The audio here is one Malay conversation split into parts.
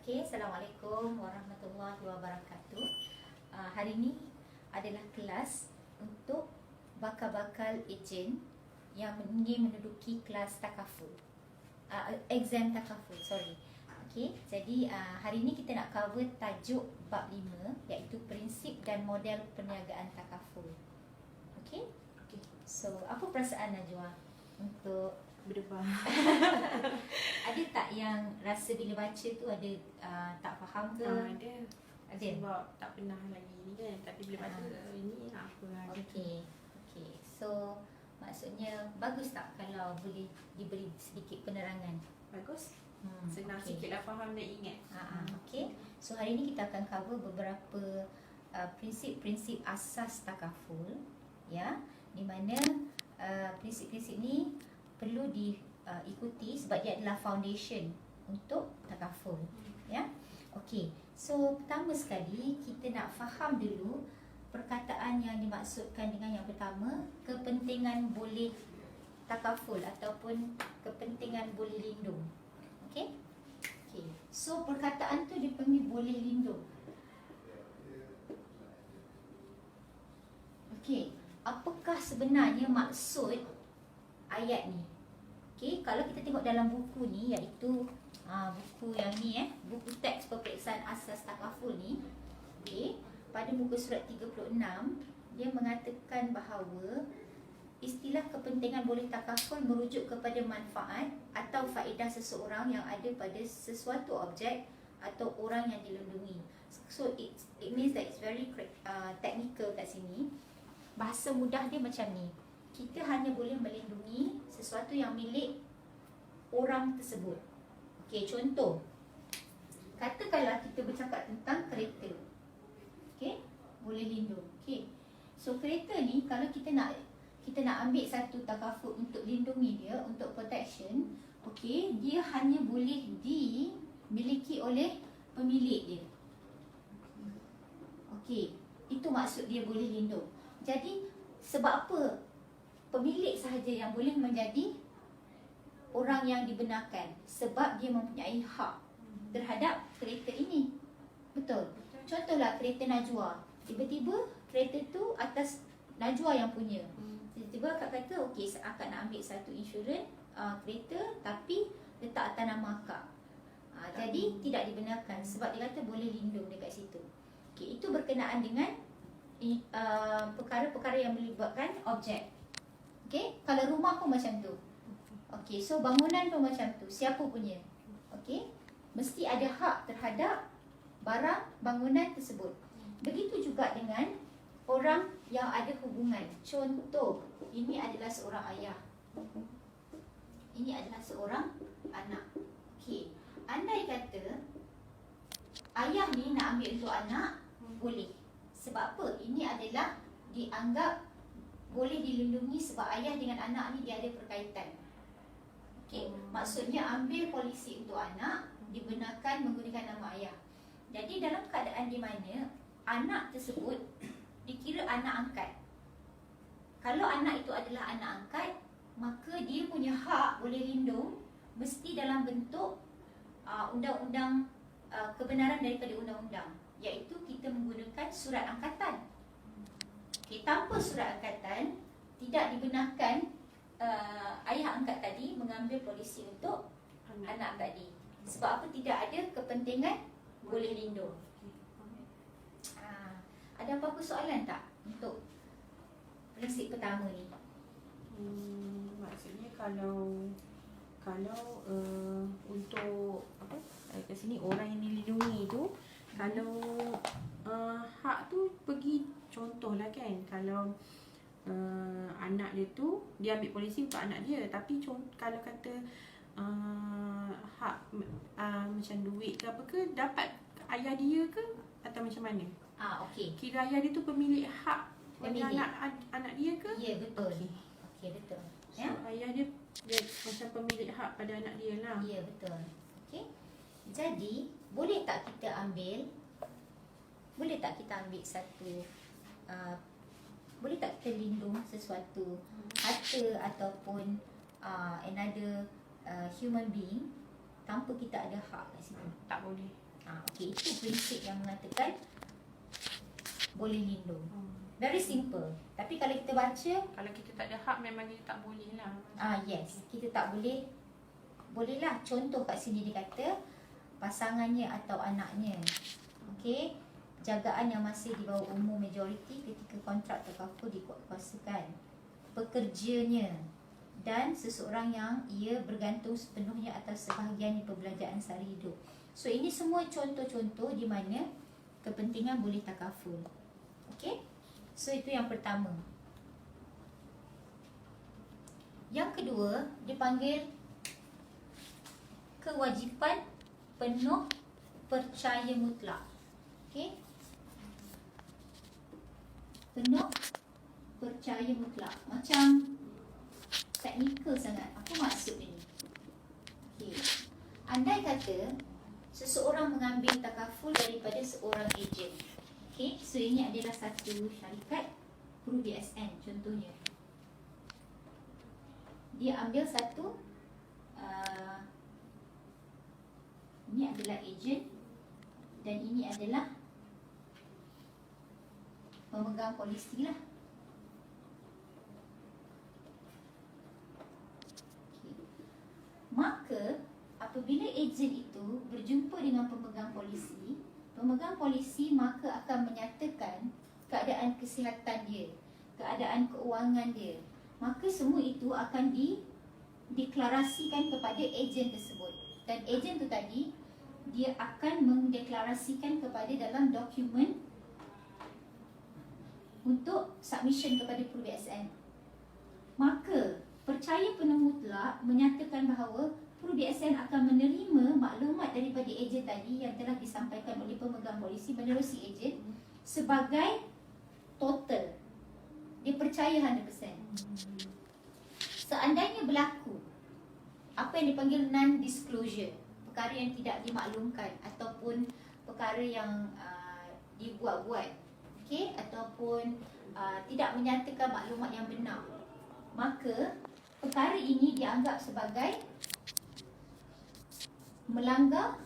Okey, Assalamualaikum warahmatullahi wabarakatuh. Hari ini adalah kelas untuk bakal-bakal ejen yang ingin menduduki kelas takaful. Exam takaful, sorry. Okey, jadi hari ini kita nak cover tajuk bab 5 iaitu prinsip dan model perniagaan takaful. Okey? Okay. So, apa perasaan Najwa untuk Berdebar. ada tak yang rasa bila baca tu ada tak faham ke? Ada. Ada. Sebab tak pernah lagi ni kan. Tapi bila baca ini apa ada. Okey. Okey. So maksudnya bagus tak kalau boleh diberi sedikit penerangan? Bagus. Senang okey. sikit lah faham dan ingat. Okey. So hari ini kita akan cover beberapa prinsip-prinsip asas takaful, ya, di mana prinsip-prinsip ni perlu diikuti sebab dia adalah foundation untuk takaful, ya. Okey. So pertama sekali kita nak faham dulu perkataan yang dimaksudkan dengan yang pertama, kepentingan boleh takaful ataupun kepentingan boleh lindung. Okey? Okey. So perkataan tu dipanggil boleh lindung. Okey, apakah sebenarnya maksud ayat ni? Okey, kalau kita tengok dalam buku ni iaitu buku yang ni buku teks peperiksaan asas takaful ni. Okey, pada muka surat 36 dia mengatakan bahawa istilah kepentingan boleh takaful merujuk kepada manfaat atau faedah seseorang yang ada pada sesuatu objek atau orang yang dilindungi. So it means that it's very technical kat sini. Bahasa mudah dia macam ni. Kita hanya boleh melindungi sesuatu yang milik orang tersebut. Okey, contoh. Katakanlah kita bercakap tentang kereta. Okey, boleh lindung. Okey. So kereta ni kalau kita nak ambil satu takaful untuk lindungi dia, untuk protection, okey, dia hanya boleh dimiliki oleh pemilik dia. Okey, itu maksud dia boleh lindung. Jadi sebab apa pemilik sahaja yang boleh menjadi orang yang dibenarkan? Sebab dia mempunyai hak terhadap kereta ini. Betul? Contohlah kereta Najwa. Tiba-tiba kereta tu atas Najwa yang punya. Tiba-tiba akak kata, okey, akak nak ambil satu insurans kereta tapi letak atas nama akak. Jadi tidak dibenarkan sebab dia kata boleh lindung dekat situ. Okey, itu berkenaan dengan perkara-perkara yang melibatkan objek. Okey, kalau rumah pun macam tu. Okey, so bangunan pun macam tu. Siapa punya? Okey, mesti ada hak terhadap barang bangunan tersebut. Begitu juga dengan orang yang ada hubungan. Contoh, ini adalah seorang ayah. Ini adalah seorang anak. Okey, andai kata ayah ni nak ambil untuk anak, boleh. Sebab apa? Ini adalah dianggap boleh dilindungi sebab ayah dengan anak ni dia ada perkaitan. Okey, maksudnya ambil polisi untuk anak dibenarkan menggunakan nama ayah. Jadi dalam keadaan di mana anak tersebut dikira anak angkat. Kalau anak itu adalah anak angkat, maka dia punya hak boleh lindung mesti dalam bentuk undang-undang kebenaran daripada undang-undang, iaitu kita menggunakan surat angkatan. Okay, tanpa surat angkatan tidak dibenarkan ayah angkat tadi mengambil polisi untuk anak tadi. Sebab apa? Tidak ada kepentingan boleh lindung. Ada apa-apa soalan tak untuk prinsip pertama ni? Maksudnya kalau untuk apa kat sini orang yang dilindungi tu, kalau hak tu pergi contohlah kan, kalau anak dia tu dia ambil polisi untuk anak dia, tapi kalau kata hak macam duit ke apa ke dapat ayah dia ke atau macam mana? Okey. Kira ayah dia tu pemilik hak pada anak dia ke? Ya, betul. Okey, betul. So, ayah dia macam pemilik hak pada anak dia lah. Ya, betul. Okey. Jadi, boleh tak kita ambil satu boleh tak kita lindung sesuatu harta ataupun another human being tanpa kita ada hak kat situ? Tak boleh. Okey, itu prinsip yang mengatakan boleh lindung. Very simple. Tapi kalau kita baca, Kalau kita tak ada hak memang kita tak boleh lah. yes, kita tak boleh. Bolehlah. Contoh kat sini dia kata pasangannya atau anaknya. Okey, jagaan yang masih di bawah umur majoriti ketika kontrak terkaful dikuatkuasakan, pekerjanya dan seseorang yang ia bergantung sepenuhnya atas sebahagian perbelanjaan sehari hidup. So ini semua contoh-contoh di mana kepentingan boleh takaful. Okey, so itu yang pertama. Yang kedua dipanggil kewajipan penuh percaya mutlak. Okey, penuh percaya mutlak. Macam teknikal sangat. Apa maksud ini? Okey, andai kata seseorang mengambil takaful daripada seorang ejen. Okey, so ini adalah satu syarikat Pru BSN contohnya. Dia ambil satu ini adalah ejen dan ini adalah pemegang polisi lah. Okay. Maka apabila ejen itu berjumpa dengan pemegang polisi maka akan menyatakan keadaan kesihatan dia, keadaan keuangan dia. Maka semua itu akan dideklarasikan kepada ejen tersebut. Dan ejen tu tadi, dia akan mendeklarasikan kepada dalam dokumen untuk submission kepada Pru BSN. Maka percaya penuh mutlak menyatakan bahawa Pru BSN akan menerima maklumat daripada ejen tadi yang telah disampaikan oleh pemegang polisi menerusi ejen sebagai total. Dia percaya 100%. Seandainya berlaku apa yang dipanggil non-disclosure, perkara yang tidak dimaklumkan ataupun perkara yang dibuat-buat, okey, ataupun tidak menyatakan maklumat yang benar, maka perkara ini dianggap sebagai melanggar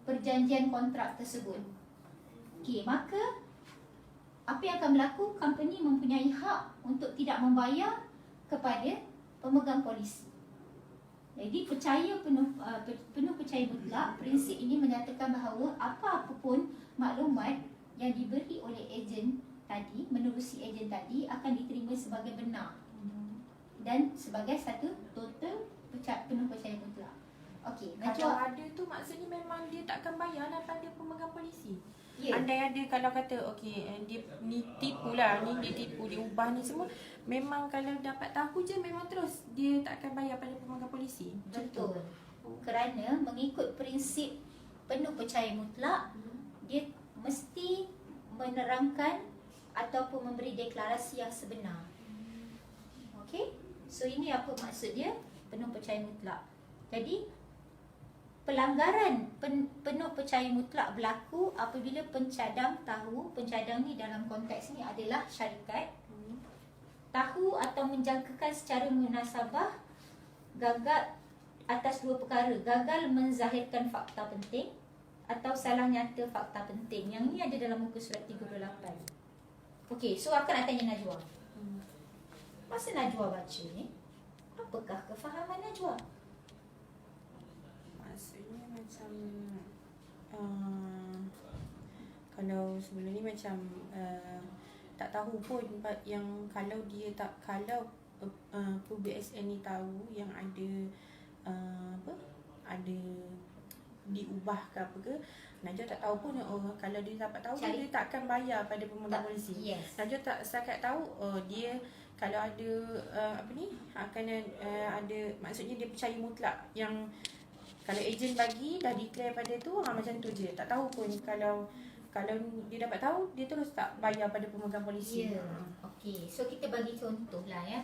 perjanjian kontrak tersebut. Okey, maka apa yang akan berlaku? Company mempunyai hak untuk tidak membayar kepada pemegang polisi. Jadi penuh percaya mutlak. Prinsip ini menyatakan bahawa apa-apa pun maklumat yang diberi oleh ejen tadi, menerusi ejen tadi, akan diterima sebagai benar dan sebagai satu total penuh percaya mutlak. Okey, Kalau ada tu maksudnya memang dia takkan bayar lah pada pemegang polisi. Ya. Andai ada kalau kata okey dia ni tipu lah, dia tipu, dia ubah ni semua, memang kalau dapat tahu je memang terus dia takkan bayar pada pemegang polisi. Betul. Kerana mengikut prinsip penuh percaya mutlak, dia mesti menerangkan ataupun memberi deklarasi yang sebenar. Okey? So ini apa maksud dia? Penuh percaya mutlak. Jadi pelanggaran penuh percaya mutlak berlaku apabila pencadang tahu, pencadang ni dalam konteks ni adalah syarikat, tahu atau menjangkakan secara munasabah gagal atas dua perkara: gagal menzahirkan fakta penting atau salah nyata fakta penting. Yang ni ada dalam muka surat 38. Okey, so akan nak tanya Najwa. Masa Najwa baca ni, apakah kefahaman Najwa? Maksudnya macam kalau sebelum ni macam tak tahu pun yang kalau dia tak, kalau Pru BSN ni tahu yang ada ada diubah ke apa ke, Najwa tak tahu pun. Kalau dia dapat tahu dia takkan bayar pada pemegang polisi. Yes. Najwa tak setakat tahu dia kalau ada akan ada, maksudnya dia percaya mutlak yang kalau ejen bagi dah declare pada tu, macam tu je. Tak tahu pun kalau dia dapat tahu, dia terus tak bayar pada pemegang polisi. Ya. Okey, so kita bagi contoh lah ya.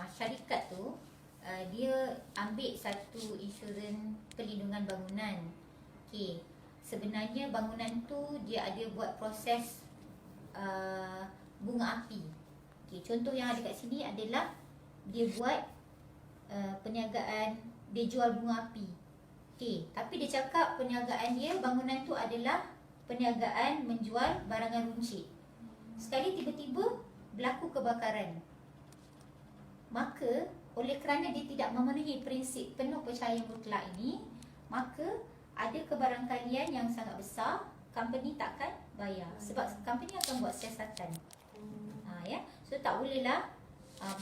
Syarikat tu dia ambil satu insurans perlindungan bangunan. Okey, sebenarnya bangunan tu dia ada buat proses bunga api. Okey, contoh yang ada kat sini adalah dia buat perniagaan, dia jual bunga api. Okey, tapi dia cakap perniagaan dia, bangunan tu adalah perniagaan menjual barangan runcit. Sekali tiba-tiba berlaku kebakaran. Maka oleh kerana dia tidak memenuhi prinsip penuh percaya mutlak ini, maka ada kebarangkalian yang sangat besar company takkan bayar sebab company akan buat siasatan. Ya, so tak bolehlah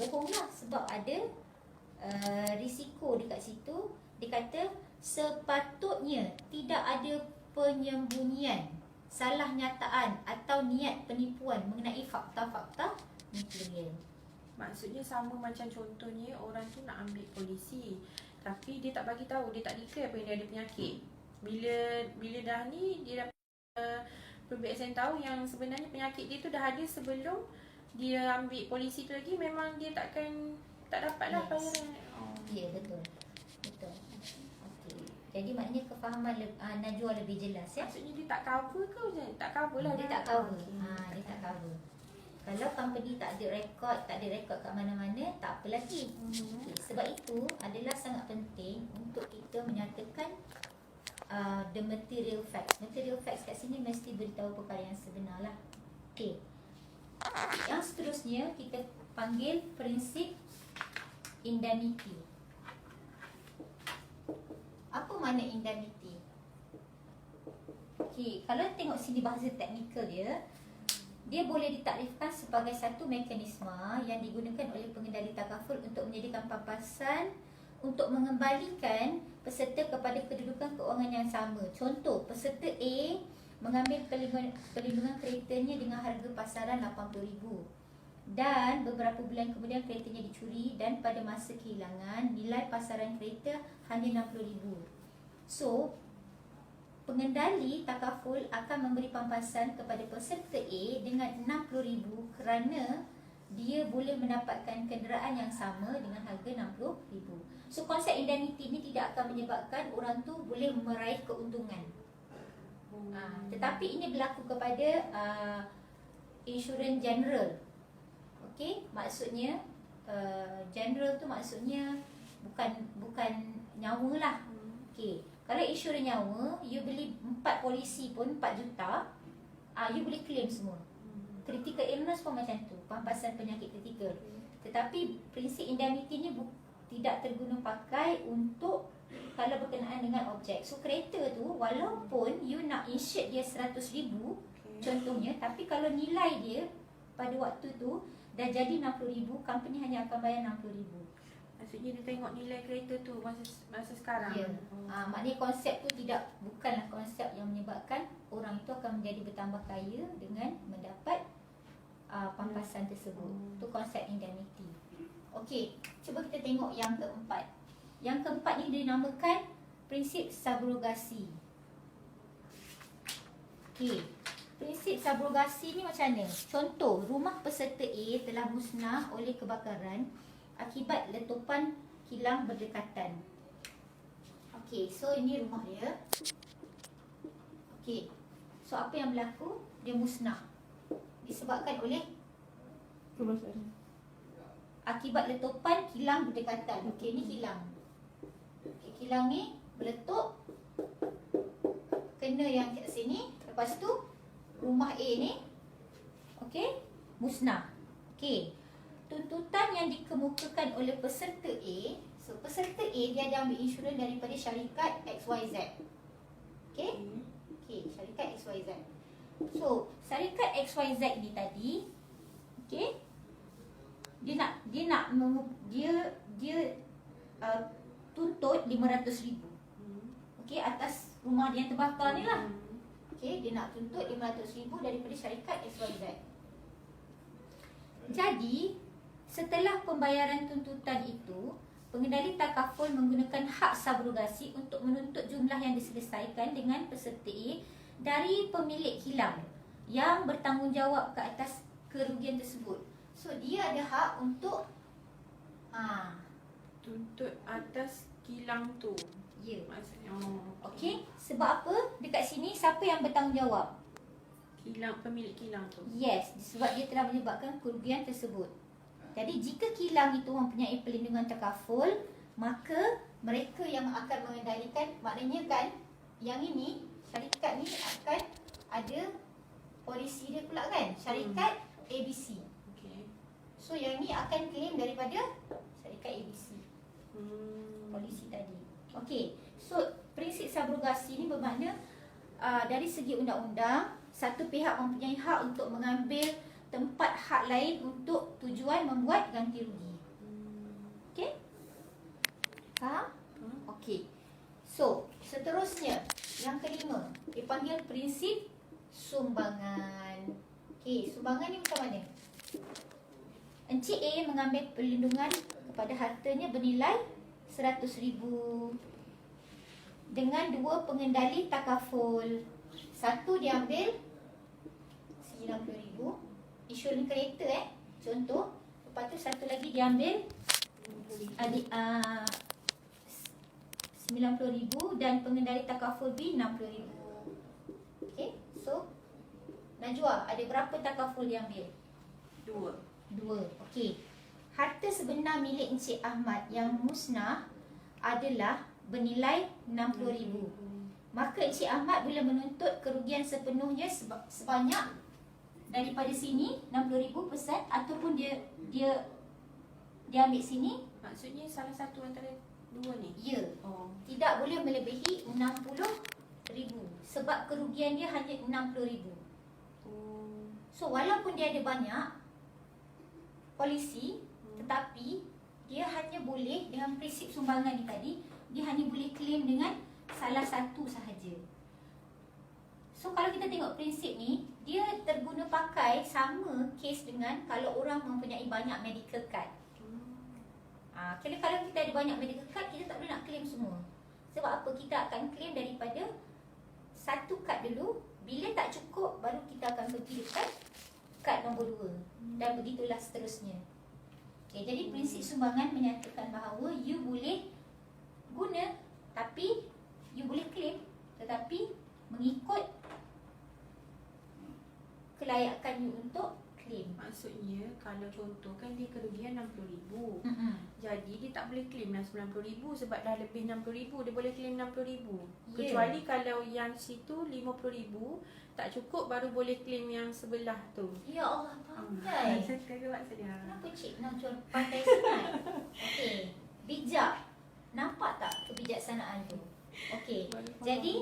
bohonglah sebab ada risiko dekat situ. Dia kata sepatutnya tidak ada penyembunyian, salah nyataan atau niat penipuan mengenai fakta-fakta material. Maksudnya sama macam contohnya orang tu nak ambil polisi, tapi dia tak bagi tahu, dia tak declare apa yang dia ada penyakit. Bila dah ni dia dah PBSN tahu yang sebenarnya penyakit dia tu dah ada sebelum dia ambil polisi tu lagi, memang dia tak dapatlah bayaran. Ya, betul. Betul. Okey. Jadi maknanya kefahaman Najwa lebih jelas ya. Maksudnya dia tak cover ke macam? Tak cover lah. Dia tak cover. Dia tak cover. Kalau company tak ada rekod kat mana-mana, tak apa lagi. Okay. Sebab itu adalah sangat penting untuk kita menyatakan the material facts. Material facts kat sini mesti beritahu perkara yang sebenar lah. Okay. Yang seterusnya kita panggil prinsip indemnity. Apa makna indemnity? Okay, kalau tengok sini bahasa teknikal dia boleh ditakrifkan sebagai satu mekanisme yang digunakan oleh pengendali takaful untuk menyediakan pampasan untuk mengembalikan peserta kepada kedudukan keuangan yang sama. Contoh, peserta A mengambil perlindungan keretanya dengan harga pasaran RM80,000 dan beberapa bulan kemudian keretanya dicuri dan pada masa kehilangan nilai pasaran kereta hanya RM60,000. So, pengendali takaful akan memberi pampasan kepada peserta A dengan RM60,000 kerana dia boleh mendapatkan kenderaan yang sama dengan harga RM60,000. So konsep indemnity ni tidak akan menyebabkan orang tu boleh meraih keuntungan. Tetapi ini berlaku kepada insurans general. Okey, maksudnya general tu maksudnya bukan nyawa lah. Okey. Kalau insurans nyawa, you beli 4 polisi pun 4 juta, you boleh claim semua. Critical illness pun macam tu, pampasan penyakit kritikal. Tetapi prinsip indemnity ni tidak terguna pakai untuk kalau berkenaan dengan objek. So kereta tu walaupun you nak insured dia RM100,000 contohnya, tapi kalau nilai dia pada waktu tu dah jadi RM60,000, company hanya akan bayar RM60,000. Maksudnya dia tengok nilai kereta tu masa sekarang. Ya. Maknanya konsep tu bukanlah konsep yang menyebabkan orang itu akan menjadi bertambah kaya dengan mendapat pampasan tersebut. Itu konsep indemnity. Okey, cuba kita tengok yang keempat. Yang keempat ni dinamakan prinsip subrogasi. Okey, prinsip subrogasi ni macam mana? Contoh, rumah peserta A telah musnah oleh kebakaran akibat letupan kilang berdekatan. Okey, so ini rumah dia. Okey, so apa yang berlaku? Dia musnah disebabkan oleh akibat letupan kilang berdekatan. Okey, ni kilang. Okey, kilang ni meletup, kena yang kat sini. Lepas tu rumah A ni okey, musnah. Okey, tuntutan yang dikemukakan oleh peserta A. So peserta A dia ada ambil insurans daripada syarikat XYZ. Okey? Okey, syarikat XYZ. So syarikat XYZ ni tadi, okey, dia tuntut RM500,000. Okey, atas rumah dia yang terbakar ni lah. Okey, dia nak tuntut RM500,000 daripada syarikat XYZ. Jadi setelah pembayaran tuntutan itu, pengendali takaful menggunakan hak subrogasi untuk menuntut jumlah yang diselesaikan dengan peserta A dari pemilik kilang yang bertanggungjawab ke atas kerugian tersebut. So dia ada hak untuk tuntut atas kilang tu. Ya. Maksudnya Okey, sebab apa? Dekat sini siapa yang bertanggungjawab? Pemilik kilang tu. Yes, sebab dia telah menyebabkan kerugian tersebut. Jadi jika kilang itu mempunyai perlindungan takaful, maka mereka yang akan mengendalikan, maknanya kan yang ini syarikat ni akan ada polisi dia pula kan, syarikat ABC. Okey. So yang ni akan claim daripada syarikat ABC, polisi tadi. Okey, so prinsip subrogasi ni bermakna dari segi undang-undang, satu pihak mempunyai hak untuk mengambil tempat hak lain untuk tujuan membuat ganti rugi. Okey? Faham? Okey. So, seterusnya yang kelima dipanggil prinsip sumbangan. Okey, sumbangan ni macam mana? Encik A mengambil perlindungan kepada hartanya bernilai 100,000 dengan dua pengendali takaful. Satu diambil 90,000, insurans kereta contoh. Lepas tu satu lagi diambil 90,000 dan pengendali takaful B 60,000. Okey, so Najwa, ada berapa takaful diambil? 2. Okey. Harta sebenar milik Encik Ahmad yang musnah adalah bernilai 60,000. Maka Encik Ahmad boleh menuntut kerugian sepenuhnya sebanyak daripada sini 60,000 persen, ataupun dia ambil sini. Maksudnya salah satu antara dua ni? Ya. Oh. Tidak boleh melebihi 60,000 sebab kerugian dia hanya 60,000. So walaupun dia ada banyak polisi, tetapi dia hanya boleh dengan prinsip sumbangan ni tadi, dia hanya boleh claim dengan salah satu sahaja. So kalau kita tengok prinsip ni, dia terguna pakai sama kes dengan kalau orang mempunyai banyak medical card. Kalau kita ada banyak medical card, kita tak boleh nak claim semua. Sebab apa? Kita akan claim daripada satu kad dulu. Bila tak cukup, baru kita akan pergi dekat kad nombor 2. Dan begitulah seterusnya. Okay, jadi prinsip sumbangan menyatakan bahawa you boleh guna, tapi you boleh claim, tetapi mengikut kelayakan you untuk claim. Maksudnya kalau contoh kan dia kerugian 60,000. Jadi dia tak boleh claim dah 90,000 sebab dah lebih 60,000, dia boleh claim 60,000. Kecuali kalau yang situ 50,000 tak cukup, baru boleh claim yang sebelah tu. Ya Allah, pandai. Saya kagak sedar. Kenapa Cik Najwa pandai sangat? Okey, bijak. Nampak tak kebijaksanaan tu? Okey, jadi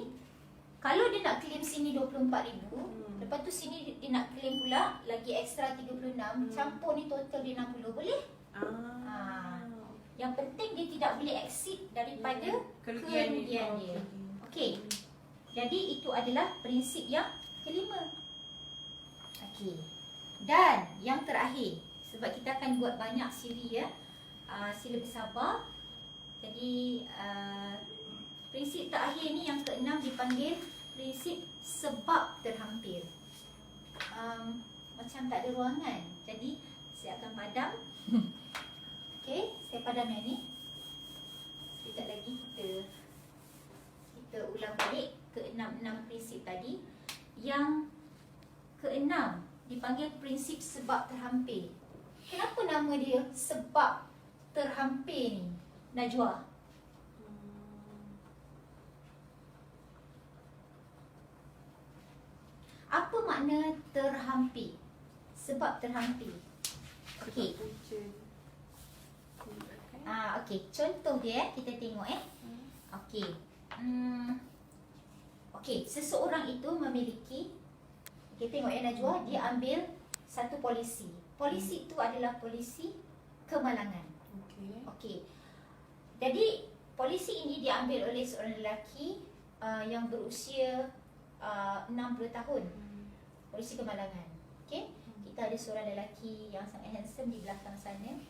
kalau dia nak claim sini 24,000, lepas tu sini dia nak claim pula lagi ekstra 36, campur ni total dia 60, boleh? Yang penting dia tidak boleh exceed daripada kerugian dia. Okey. Jadi itu adalah prinsip yang kelima. Okey. Dan yang terakhir, sebab kita akan buat banyak siri ya. Sila bersabar. Jadi prinsip terakhir ni yang keenam dipanggil prinsip sebab terhampir. Macam tak ada ruangan, jadi saya akan padam. Okey, saya padam yang ni. Sekejap lagi kita ulang balik ke-6 prinsip tadi. Yang keenam dipanggil prinsip sebab terhampir. Kenapa nama dia sebab terhampir ni, Najwa? Apa makna terhampir? Sebab terhampir. Okey. Okey, contoh dia kita tengok Okey. Okey, seseorang itu memiliki, kita tengok Najwa, dia ambil satu polisi. Polisi itu adalah polisi kemalangan. Okey. Jadi polisi ini diambil oleh seorang lelaki yang berusia 60 tahun. Polisi kemalangan. Okey. Kita ada seorang lelaki yang sangat handsome di belakang sana.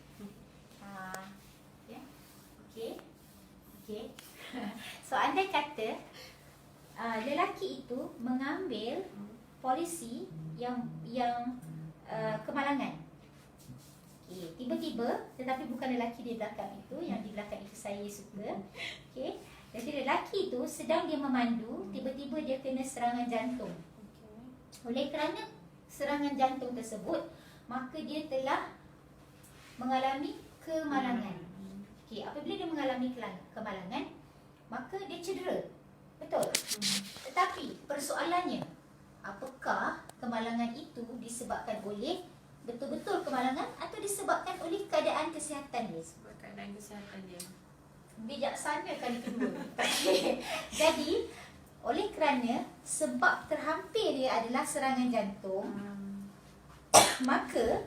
Ya. Okey. Okey. So andai kata lelaki itu mengambil polisi yang kemalangan. Okey, tiba-tiba, tetapi bukan lelaki di belakang itu, yang di belakang itu saya suka. Okey. Jadi lelaki itu sedang dia memandu, tiba-tiba dia kena serangan jantung. Oleh kerana serangan jantung tersebut, maka dia telah mengalami kemalangan. Okey, apabila dia mengalami kemalangan, maka dia cedera. Betul? Tetapi persoalannya, apakah kemalangan itu disebabkan oleh betul-betul kemalangan atau disebabkan oleh keadaan kesihatan dia? Sebab keadaan kesihatan dia. Bijaksana kali kedua. Jadi, oleh kerana sebab terhampir dia adalah serangan jantung, maka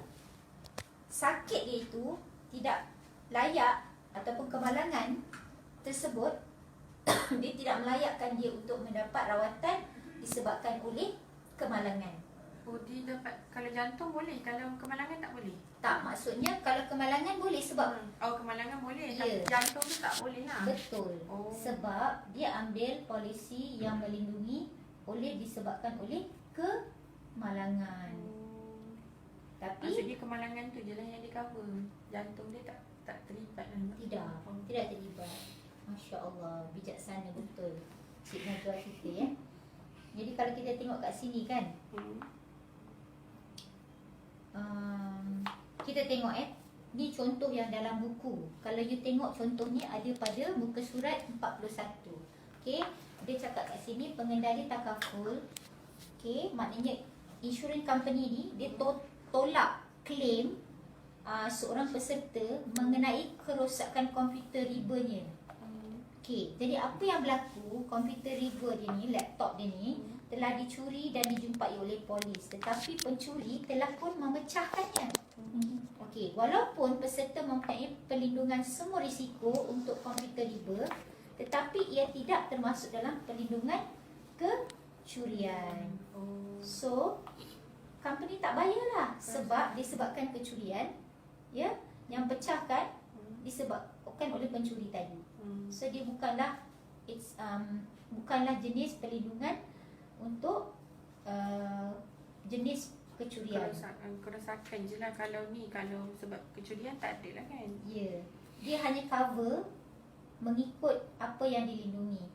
sakit dia itu tidak layak ataupun kemalangan tersebut dia tidak melayakkan dia untuk mendapat rawatan disebabkan oleh kemalangan. Oh, dia dapat, kalau jantung boleh, kalau kemalangan tak boleh? Tak, maksudnya kalau kemalangan boleh sebab Oh, kemalangan boleh, Ya. tapi jantung tu tak boleh lah. betul. Oh. Sebab dia ambil polisi yang melindungi oleh disebabkan oleh kemalangan. Tapi Maksudnya kemalangan tu je lah yang dia cover. Jantung dia tak terlibat lah. tidak, Oh. tidak terlibat. Masya Allah, bijaksana betul Cik Najwa kita ya. Jadi kalau kita tengok kat sini kan, kita tengok ni contoh yang dalam buku. Kalau you tengok contohnya ada pada muka surat 41. Okey, dia cakap kat sini pengendali takaful. Okey, maknanya insurance company ni dia tolak claim seorang peserta mengenai kerosakan komputer riba-nya. Okey, jadi apa yang berlaku, komputer riba dia ni, laptop dia ni telah dicuri dan dijumpai oleh polis, tetapi pencuri telah pun memecahkannya. Okey, walaupun peserta mempunyai perlindungan semua risiko untuk komputer riba, tetapi ia tidak termasuk dalam perlindungan kecurian. So, company tak bayarlah sebab disebabkan kecurian, ya, yang pecahkan disebabkan oleh pencuri tadi. So dia bukanlah bukanlah jenis perlindungan untuk jenis kecurian. Kerosakan je lah kalau ni. Kalau sebab kecurian tak ada lah kan. Ya, dia hanya cover mengikut apa yang dilindungi.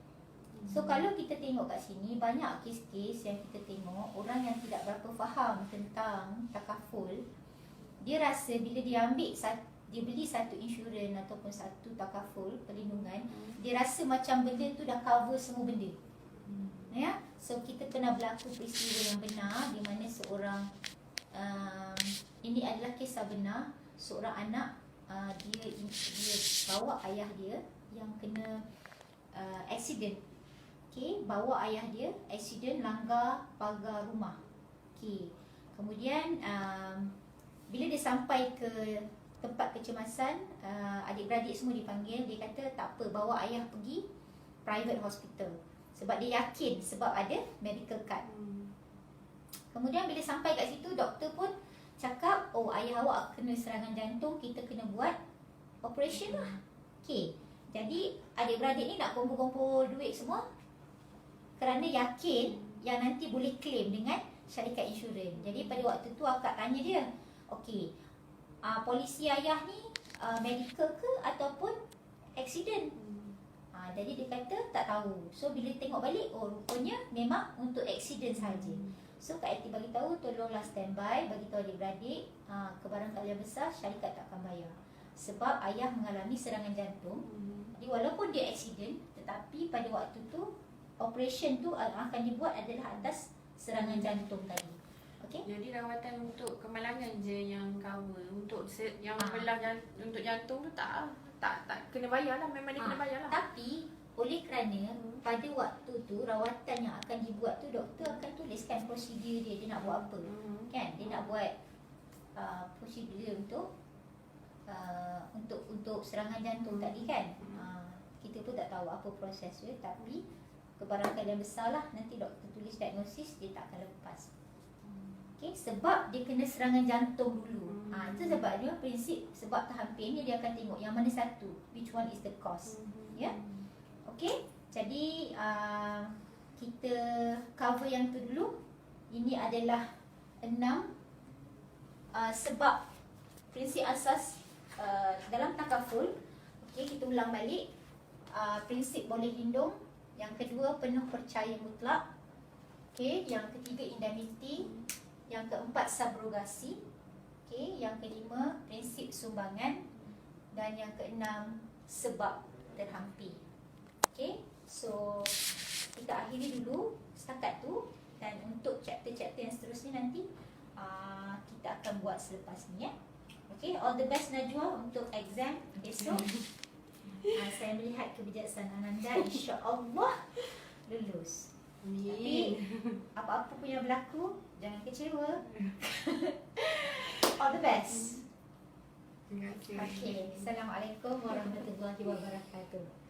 So kalau kita tengok kat sini, banyak kes-kes yang kita tengok orang yang tidak berapa faham tentang takaful. Dia rasa bila dia ambil dia beli satu insurans ataupun satu takaful perlindungan, dia rasa macam benda tu dah cover semua benda. Ya, so kita pernah berlaku peristiwa yang benar di mana seorang ini adalah kisah benar, seorang anak dia bawa ayah dia yang kena accident. Okey, bawa ayah dia accident langgar pagar rumah. Okey. Kemudian bila dia sampai ke tempat kecemasan, adik-beradik semua dipanggil. Dia kata tak apa, bawa ayah pergi private hospital sebab dia yakin sebab ada medical card. Kemudian bila sampai kat situ, doktor pun cakap, oh ayah awak kena serangan jantung, kita kena buat operation lah. Okey, jadi adik-beradik ni nak kumpul-kumpul duit semua kerana yakin yang nanti boleh claim dengan syarikat insurans. Jadi pada waktu tu akak tanya dia, okey, polisi ayah ni medical ke ataupun accident? Jadi dia kata tak tahu. So bila tengok balik, oh rupanya memang untuk accident sahaja. So Kak Eti bagi tahu, tolonglah standby, bagi tahu adik-beradik, kebarangkalian besar syarikat tak akan bayar sebab ayah mengalami serangan jantung. Jadi walaupun dia accident, tetapi pada waktu tu operation tu akan dibuat adalah atas serangan jantung tadi. Okay? Jadi rawatan untuk kemalangan je yang cover. Untuk yang belah untuk jantung tu tak kena bayar lah. Memang dia kena bayar lah. Tapi oleh kerana pada waktu tu rawatan yang akan dibuat tu, doktor akan tuliskan prosedur dia nak buat apa. Kan? Dia nak buat prosedur untuk serangan jantung tadi kan. Kita pun tak tahu apa proses dia, tapi kebarangkalian besar lah nanti doktor tulis diagnosis, dia tak akan lepas. Okay, sebab dia kena serangan jantung dulu. Itu sebabnya prinsip sebab terhampirnya dia akan tengok yang mana satu, which one is the cause. Ya. Okay, jadi kita cover yang tu dulu. Ini adalah 6 sebab prinsip asas dalam takaful. Okay, kita ulang balik. Prinsip boleh lindung. Yang kedua, penuh percaya mutlak. Okay, yang ketiga, indemnity. Yang keempat, subrogasi. Okay, yang kelima, prinsip sumbangan. Dan yang keenam, sebab terhampir. Okay, so kita akhiri dulu setakat tu. Dan untuk chapter-chapter yang seterusnya nanti kita akan buat selepas ni ya. Okay, all the best Najwa untuk exam esok. Saya melihat kebijaksanaan anda, insya-Allah lulus. Tapi apa-apa pun yang berlaku, jangan kecewa. All the best. Okay, Assalamualaikum warahmatullahi wabarakatuh.